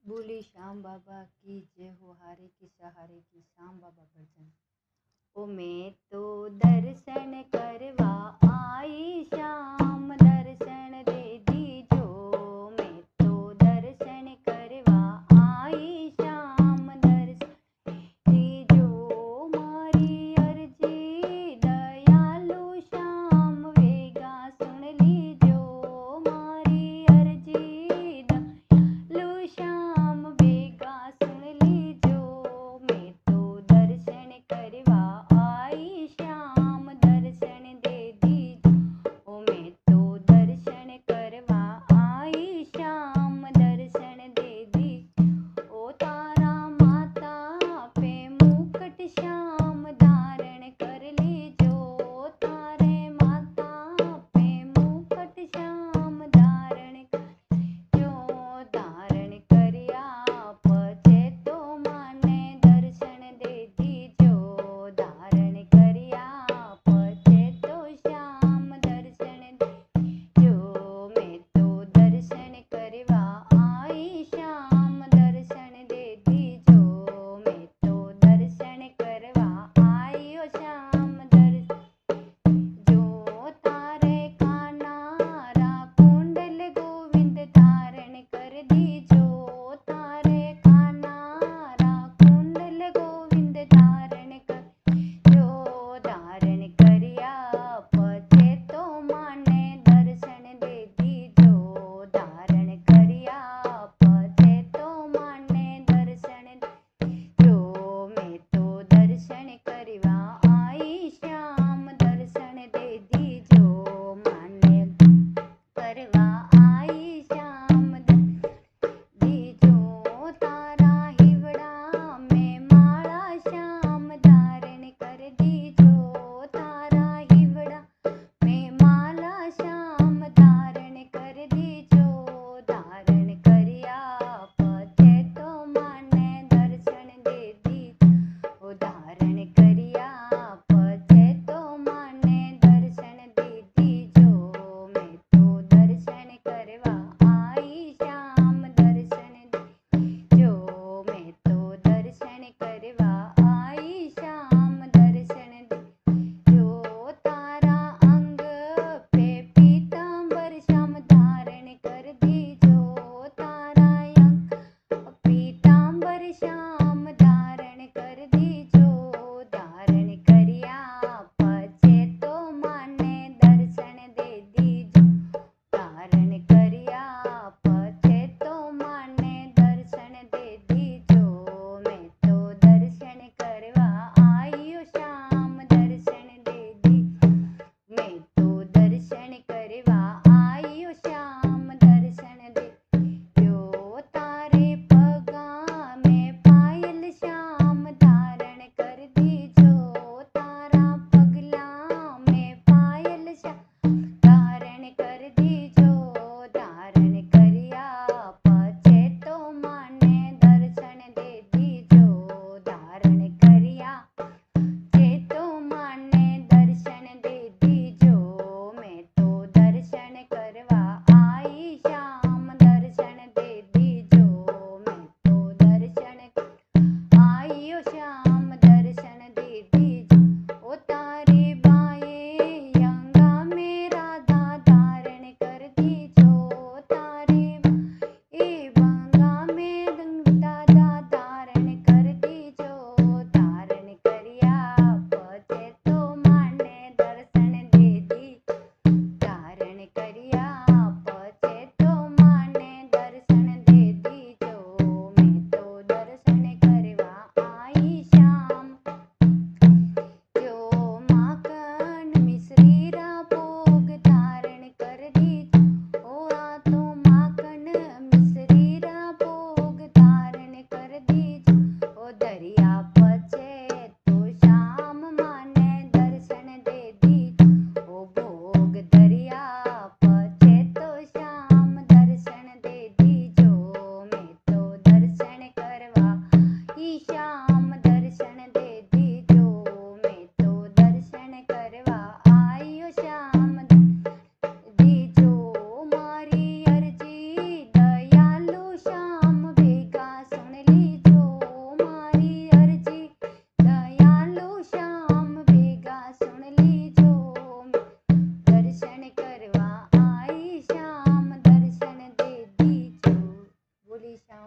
बोली श्याम बाबा की जय हो, हारे की सहारे की श्याम बाबा भजन। ओ मैं तो दर्शन करवा आई श्याम, दर्शन दे दीजो। मैं तो दर्शन करवा आई श्याम, दर्शन दीजो। मारी अर्जी दयालु श्याम, वेगा सुन लीजो। मारी अर्जी लो श्याम, वेगा सुन लीजो। मैं तो दर्शन करवा आई श्याम, दर्शन दे दीजो। ओ मैं तो दर्शन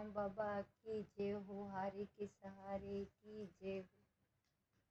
श्याम बाबा की जय हो, हारे के सहारे की जय हो।